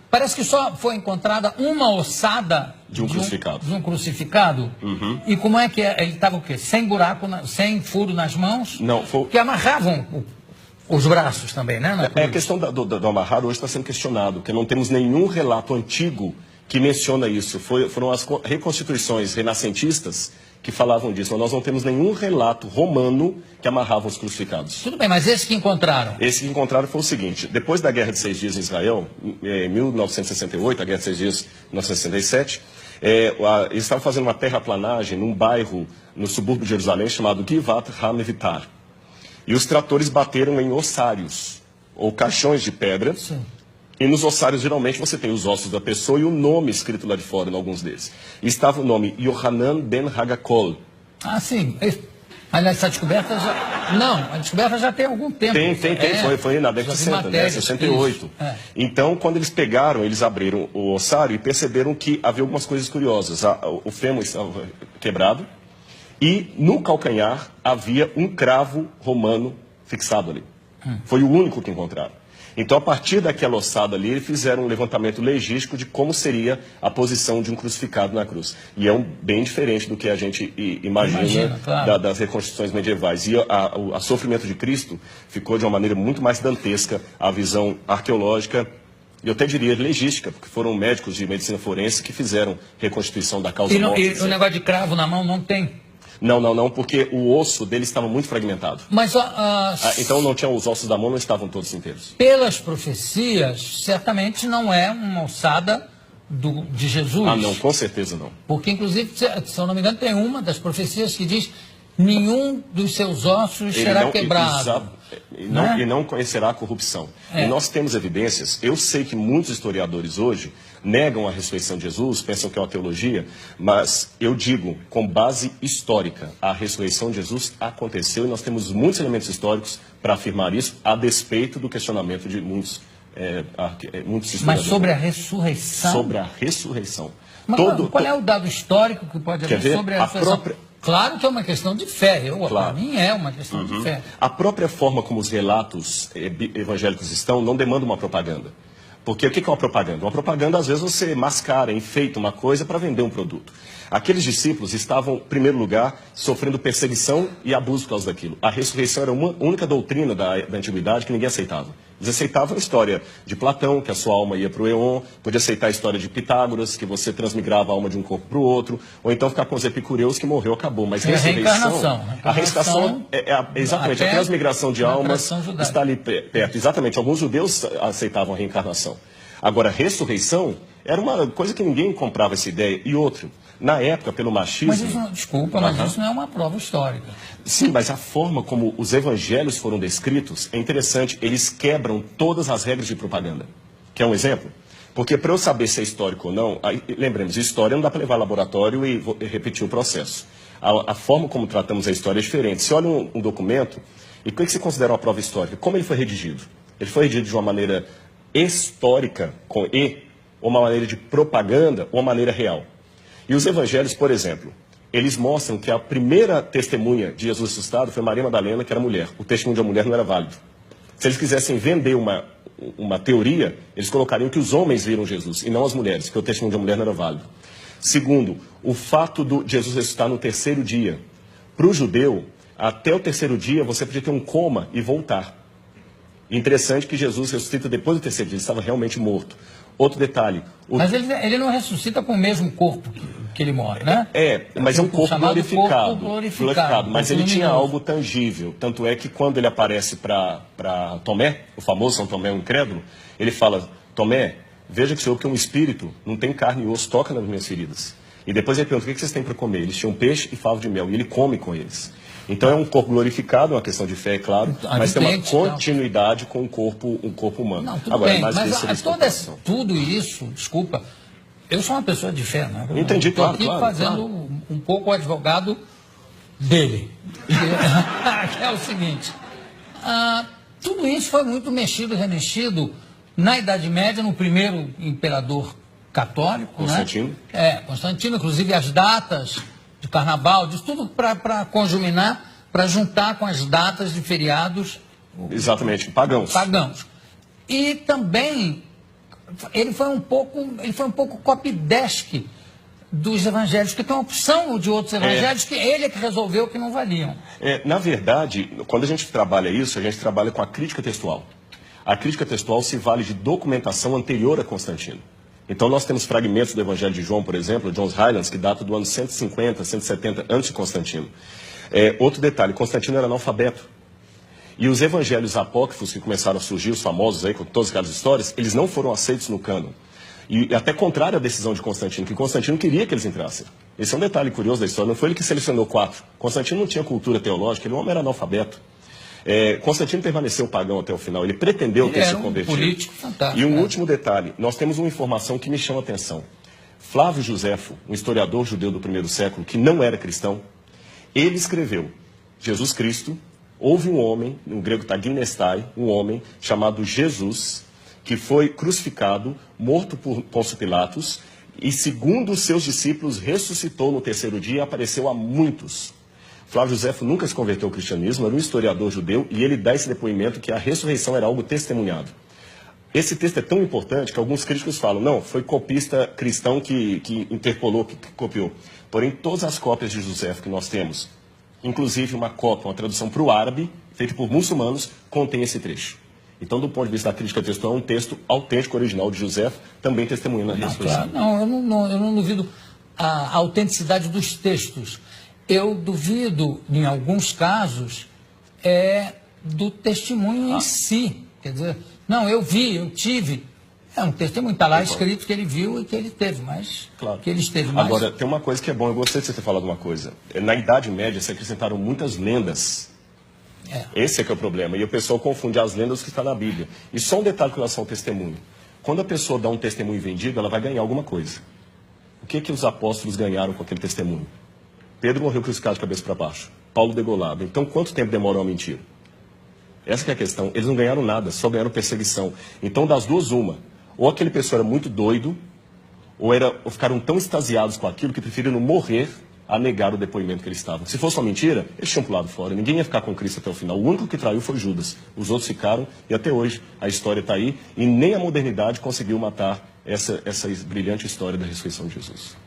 Parece que só foi encontrada uma ossada de um crucificado. De um crucificado. Uhum. E como é que é? Ele estava o quê? Sem buraco, sem furo nas mãos? Não, foi... Que amarravam os braços também, né? A questão do amarrar hoje está sendo questionado, porque não temos nenhum relato antigo que menciona isso. Foram as reconstituições renascentistas que falavam disso. Mas nós não temos nenhum relato romano que amarrava os crucificados. Tudo bem, mas esse que encontraram? Esse que encontraram foi o seguinte: depois da Guerra de 6 Dias em Israel, em 1968, a Guerra de 6 Dias em 1967, eles estavam fazendo uma terraplanagem num bairro no subúrbio de Jerusalém chamado Givat HaMevitar. E os tratores bateram em ossários, ou caixões de pedra. Sim. E nos ossários, geralmente, você tem os ossos da pessoa e o nome escrito lá de fora, em alguns deles. E estava o nome Yohanan ben Hagakol. Ah, sim. Aliás, essa descoberta já... Não, a descoberta já tem algum tempo. Tem. Foi na década de 60, né? 68. Então, quando eles pegaram, eles abriram o ossário e perceberam que havia algumas coisas curiosas. O fêmur estava quebrado e no calcanhar havia um cravo romano fixado ali. Foi o único que encontraram. Então, a partir daquela ossada ali, eles fizeram um levantamento legístico de como seria a posição de um crucificado na cruz. E é bem diferente do que a gente imagina claro, das reconstruções medievais. E o sofrimento de Cristo ficou de uma maneira muito mais dantesca, a visão arqueológica, e eu até diria legística, porque foram médicos de medicina forense que fizeram reconstituição da causa morte. E o negócio de cravo na mão não tem? Não, porque o osso dele estava muito fragmentado. Mas, então não tinha, os ossos da mão não estavam todos inteiros. Pelas profecias, certamente não é uma ossada de Jesus. Ah, não, com certeza não. Porque, inclusive, se eu não me engano, tem uma das profecias que diz: nenhum dos seus ossos será quebrado. E não conhecerá a corrupção. E nós temos evidências. Eu sei que muitos historiadores hoje negam a ressurreição de Jesus, pensam que é uma teologia, mas eu digo, com base histórica, a ressurreição de Jesus aconteceu e nós temos muitos elementos históricos para afirmar isso, a despeito do questionamento de muitos historiadores. Mas sobre a ressurreição? Sobre a ressurreição. Mas qual é o dado histórico que pode haver sobre a ressurreição? Claro que é uma questão de fé, para mim é uma questão de fé. A própria forma como os relatos evangélicos estão não demanda uma propaganda. Porque o que é uma propaganda? Uma propaganda, às vezes, você mascara, enfeita uma coisa para vender um produto. Aqueles discípulos estavam, em primeiro lugar, sofrendo perseguição e abuso por causa daquilo. A ressurreição era uma única doutrina da antiguidade que ninguém aceitava. Eles aceitavam a história de Platão, que a sua alma ia para o Éon, podia aceitar a história de Pitágoras, que você transmigrava a alma de um corpo para o outro, ou então ficar com os epicureus, que morreu, acabou. Mas a ressurreição exatamente, a transmigração de almas está ali perto. Exatamente, alguns judeus aceitavam a reencarnação. Agora, a ressurreição era uma coisa que ninguém comprava essa ideia. E outro, na época, pelo machismo... Mas isso, desculpa, mas isso não é uma prova histórica. Sim, mas a forma como os evangelhos foram descritos é interessante. Eles quebram todas as regras de propaganda. Quer um exemplo? Porque para eu saber se é histórico ou não, lembremos, história não dá para levar ao laboratório e repetir o processo. A forma como tratamos a história é diferente. Você olha um documento, e o que você considera uma prova histórica? Como ele foi redigido? Ele foi redigido de uma maneira histórica, com E, ou uma maneira de propaganda, ou uma maneira real. E os evangelhos, por exemplo, eles mostram que a primeira testemunha de Jesus ressuscitado foi Maria Madalena, que era mulher. O testemunho de uma mulher não era válido. Se eles quisessem vender uma teoria, eles colocariam que os homens viram Jesus, e não as mulheres, porque o testemunho de uma mulher não era válido. Segundo, o fato de Jesus ressuscitar no terceiro dia. Para o judeu, até o terceiro dia, você podia ter um coma e voltar. Interessante que Jesus ressuscita depois do terceiro dia, ele estava realmente morto. Outro detalhe... Mas ele não ressuscita com o mesmo corpo que ele morre, né? Mas é um corpo glorificado. Glorificado, mas ele tinha algo tangível. Tanto é que quando ele aparece para Tomé, o famoso São Tomé, o incrédulo, ele fala: Tomé, veja que sou eu que é um espírito, não tem carne e osso, toca nas minhas feridas. E depois ele pergunta: o que vocês têm para comer? Eles tinham peixe e favo de mel, e ele come com eles. Então é um corpo glorificado, é uma questão de fé, é claro, mas tem uma continuidade com um corpo humano. Não, tudo bem, mas tudo isso, desculpa, eu sou uma pessoa de fé, né? Entendi, claro. Estou aqui fazendo um pouco o advogado dele. Que é o seguinte, tudo isso foi muito mexido e remexido na Idade Média, no primeiro imperador católico, Constantino. né? Constantino, inclusive as datas de carnaval, disso tudo para conjuminar, para juntar com as datas de feriados. Exatamente, pagãos. E também ele foi um pouco copydesk dos evangelhos, que tem uma opção de outros evangelhos que ele é que resolveu que não valiam. Na verdade, quando a gente trabalha isso, a gente trabalha com a crítica textual. A crítica textual se vale de documentação anterior a Constantino. Então nós temos fragmentos do Evangelho de João, por exemplo, John's Highlands, que data do ano 150, 170 antes de Constantino. Outro detalhe, Constantino era analfabeto. E os evangelhos apócrifos que começaram a surgir, os famosos aí, com todas aquelas histórias, eles não foram aceitos no cânon. E até contrário à decisão de Constantino, que Constantino queria que eles entrassem. Esse é um detalhe curioso da história, não foi ele que selecionou 4. Constantino não tinha cultura teológica, ele é um homem era analfabeto. Constantino permaneceu pagão até o final, ele pretendeu ter se convertido. Um político fantástico. E um último detalhe, nós temos uma informação que me chama a atenção. Flávio Josefo, um historiador judeu do primeiro século, que não era cristão, ele escreveu, Jesus Cristo, houve um homem, no grego está ginestai, um homem chamado Jesus, que foi crucificado, morto por Pôncio Pilatos, e segundo os seus discípulos, ressuscitou no terceiro dia e apareceu a muitos. Flávio Josefo nunca se converteu ao cristianismo, era um historiador judeu, e ele dá esse depoimento que a ressurreição era algo testemunhado. Esse texto é tão importante que alguns críticos falam, não, foi copista cristão que interpolou, que copiou. Porém, todas as cópias de Josefo que nós temos, inclusive uma cópia, uma tradução para o árabe, feita por muçulmanos, contém esse trecho. Então, do ponto de vista da crítica textual, é um texto autêntico, original de Josefo, também testemunhando a ressurreição. Claro, eu não duvido a autenticidade dos textos. Eu duvido, em alguns casos, do testemunho em si. Quer dizer, não, eu vi, eu tive. É um testemunho, está lá escrito que ele viu e que ele teve, mas claro. Que ele esteve mais. Agora, tem uma coisa que é bom, eu gostei de você ter falado uma coisa. Na Idade Média, se acrescentaram muitas lendas. Esse é que é o problema. E o pessoal confunde as lendas que está na Bíblia. E só um detalhe com relação ao testemunho. Quando a pessoa dá um testemunho vendido, ela vai ganhar alguma coisa. O que os apóstolos ganharam com aquele testemunho? Pedro morreu crucificado de cabeça para baixo. Paulo degolado. Então, quanto tempo demorou a mentira? Essa que é a questão. Eles não ganharam nada, só ganharam perseguição. Então, das duas, uma. Ou aquele pessoa era muito doido, ou ficaram tão extasiados com aquilo que preferiram morrer a negar o depoimento que eles estavam. Se fosse uma mentira, eles tinham pulado fora. Ninguém ia ficar com Cristo até o final. O único que traiu foi Judas. Os outros ficaram, e até hoje a história está aí, e nem a modernidade conseguiu matar essa brilhante história da ressurreição de Jesus.